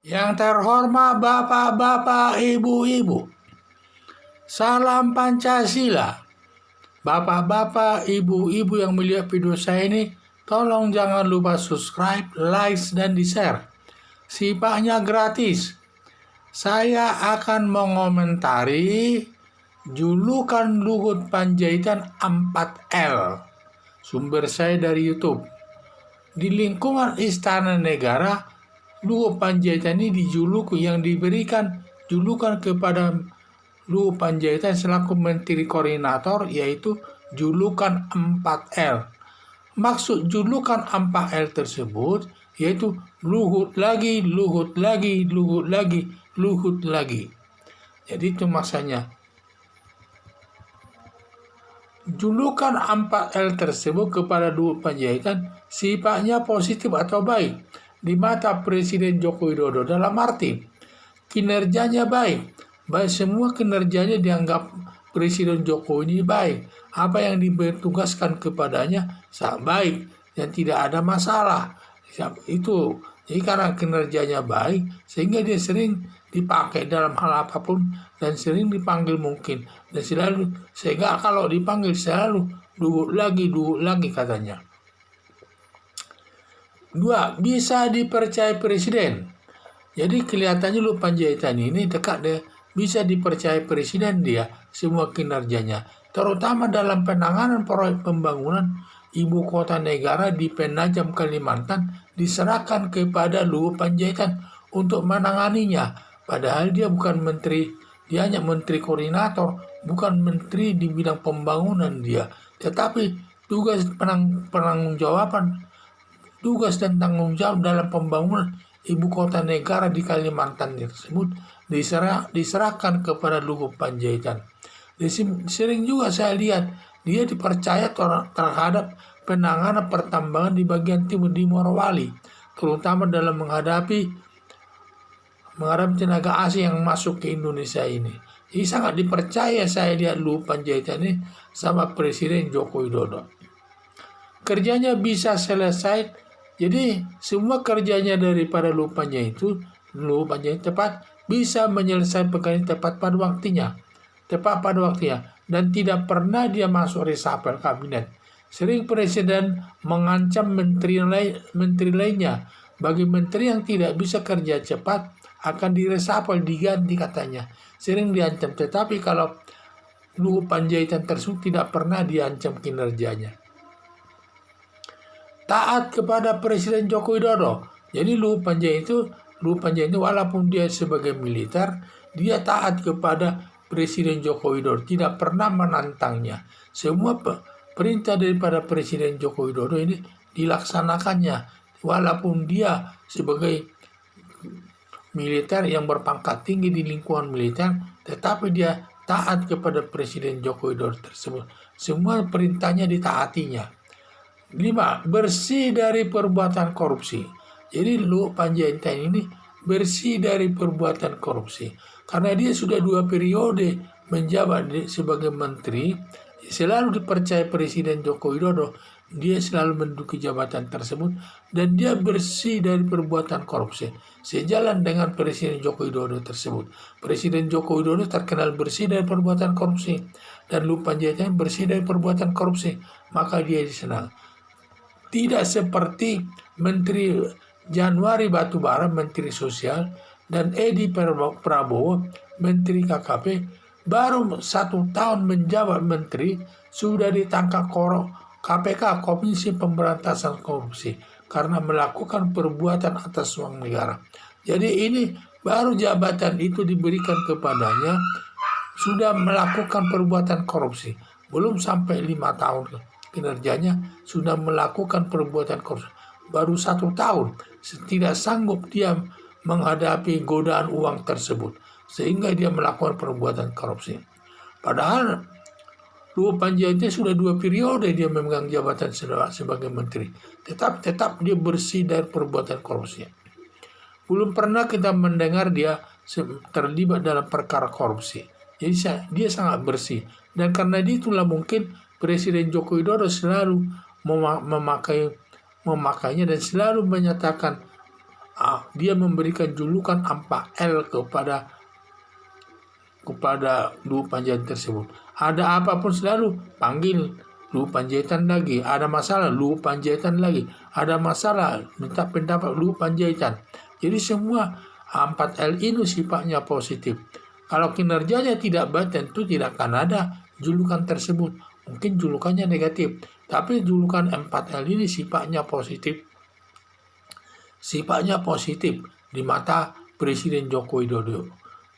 Yang terhormat bapak-bapak, ibu-ibu, salam Pancasila. Bapak-bapak, ibu-ibu yang melihat video saya ini, tolong jangan lupa subscribe, like, dan di-share. Sifatnya gratis. Saya akan mengomentari julukan Luhut Panjaitan 4L. Sumber saya dari YouTube. Di lingkungan Istana Negara, Luhut Panjaitan ini diberikan julukan kepada Luhut Panjaitan selaku Menteri Koordinator, yaitu julukan 4L. Maksud julukan 4L tersebut yaitu Luhut lagi, Luhut lagi, Luhut lagi, Luhut lagi. Jadi itu maksudnya. Julukan 4L tersebut kepada Luhut Panjaitan sifatnya positif atau baik di mata Presiden Joko Widodo, dalam arti kinerjanya baik. Baik, semua kinerjanya dianggap Presiden Jokowi ini baik. Apa yang ditugaskan kepadanya sangat baik dan tidak ada masalah. Itu. Jadi karena kinerjanya baik, sehingga dia sering dipakai dalam hal apapun dan sering dipanggil mungkin. Dan sehingga kalau dipanggil selalu Luhut lagi katanya. 2. Bisa dipercaya Presiden. Jadi kelihatannya Luhut Panjaitan ini dekat deh, bisa dipercaya Presiden dia semua kinerjanya, terutama dalam penanganan proyek pembangunan ibu kota negara di Penajam, Kalimantan, diserahkan kepada Luhut Panjaitan untuk menanganinya. Padahal dia bukan menteri, dia hanya menteri koordinator, bukan menteri di bidang pembangunan dia. Tetapi tugas tugas dan tanggung jawab dalam pembangunan ibu kota negara di Kalimantan tersebut diserahkan kepada Luhut Panjaitan. Sering juga saya lihat dia dipercaya terhadap penanganan pertambangan di bagian timur di Morowali, terutama dalam menghadapi tenaga asing yang masuk ke Indonesia ini. Jadi sangat dipercaya saya lihat Luhut Panjaitan ini sama Presiden Joko Widodo. Kerjanya bisa selesai. Jadi semua kerjanya daripada Luhut Panjaitan tepat bisa menyelesaikan pekerjaan tepat pada waktunya, dan tidak pernah dia masuk reshuffle kabinet. Sering Presiden mengancam menteri lainnya. Bagi menteri yang tidak bisa kerja cepat akan direshuffle, diganti katanya. Sering diancam, tetapi kalau Luhut Panjaitan tersebut tidak pernah diancam kinerjanya. Taat kepada Presiden Joko Widodo. Jadi Luhut Panjaitan itu walaupun dia sebagai militer, dia taat kepada Presiden Joko Widodo, tidak pernah menantangnya. Semua perintah daripada Presiden Joko Widodo ini dilaksanakannya, walaupun dia sebagai militer yang berpangkat tinggi di lingkungan militer, tetapi dia taat kepada Presiden Joko Widodo tersebut. Semua perintahnya ditaatinya. 5. Bersih dari perbuatan korupsi. Jadi Luhut Panjaitan ini bersih dari perbuatan korupsi. Karena dia sudah 2 periode menjabat sebagai menteri, selalu dipercaya Presiden Joko Widodo, dia selalu menduduki jabatan tersebut, dan dia bersih dari perbuatan korupsi. Sejalan dengan Presiden Joko Widodo tersebut. Presiden Joko Widodo terkenal bersih dari perbuatan korupsi, dan Luhut Panjaitan bersih dari perbuatan korupsi, maka dia disenang. Tidak seperti Menteri Januari Batubara, Menteri Sosial, dan Edi Prabowo, Menteri KKP, baru 1 tahun menjabat menteri, sudah ditangkap KPK, Komisi Pemberantasan Korupsi, karena melakukan perbuatan atas uang negara. Jadi ini baru jabatan itu diberikan kepadanya, sudah melakukan perbuatan korupsi. Belum sampai 5 tahun kinerjanya sudah melakukan perbuatan korupsi. Baru 1 tahun, tidak sanggup dia menghadapi godaan uang tersebut, sehingga dia melakukan perbuatan korupsi. Padahal Luhut Panjaitan sudah 2 periode dia memegang jabatan sebagai menteri, tetap dia bersih dari perbuatan korupsi. Belum pernah kita mendengar dia terlibat dalam perkara korupsi. Jadi dia sangat bersih, dan karena itulah mungkin Presiden Joko Widodo selalu memakainya dan selalu menyatakan dia memberikan julukan 4L kepada Luhut Panjaitan tersebut. Ada apapun selalu panggil Luhut Panjaitan lagi. Ada masalah Luhut Panjaitan lagi. Ada masalah minta pendapat Luhut Panjaitan. Jadi semua 4L ini sifatnya positif. Kalau kinerjanya tidak baik, tentu tidak akan ada julukan tersebut. Mungkin julukannya negatif, tapi julukan 4L ini sifatnya positif. Sifatnya positif di mata Presiden Joko Widodo.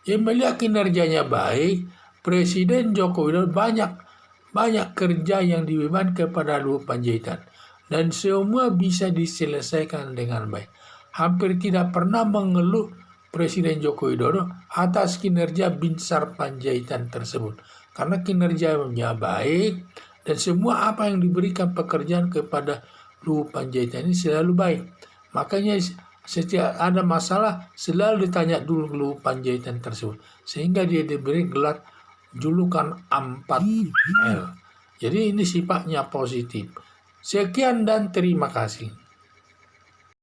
Yang melihat kinerjanya baik, Presiden Joko Widodo banyak kerja yang dibebankan kepada Luhut Panjaitan, dan semua bisa diselesaikan dengan baik. Hampir tidak pernah mengeluh Presiden Joko Widodo atas kinerja Binsar Panjaitan tersebut, karena kinerjanya baik dan semua apa yang diberikan pekerjaan kepada Luhut Panjaitan ini selalu baik. Makanya setiap ada masalah selalu ditanya dulu Luhut Panjaitan tersebut, sehingga dia diberi gelar julukan 4L. Jadi ini sifatnya positif. Sekian dan terima kasih.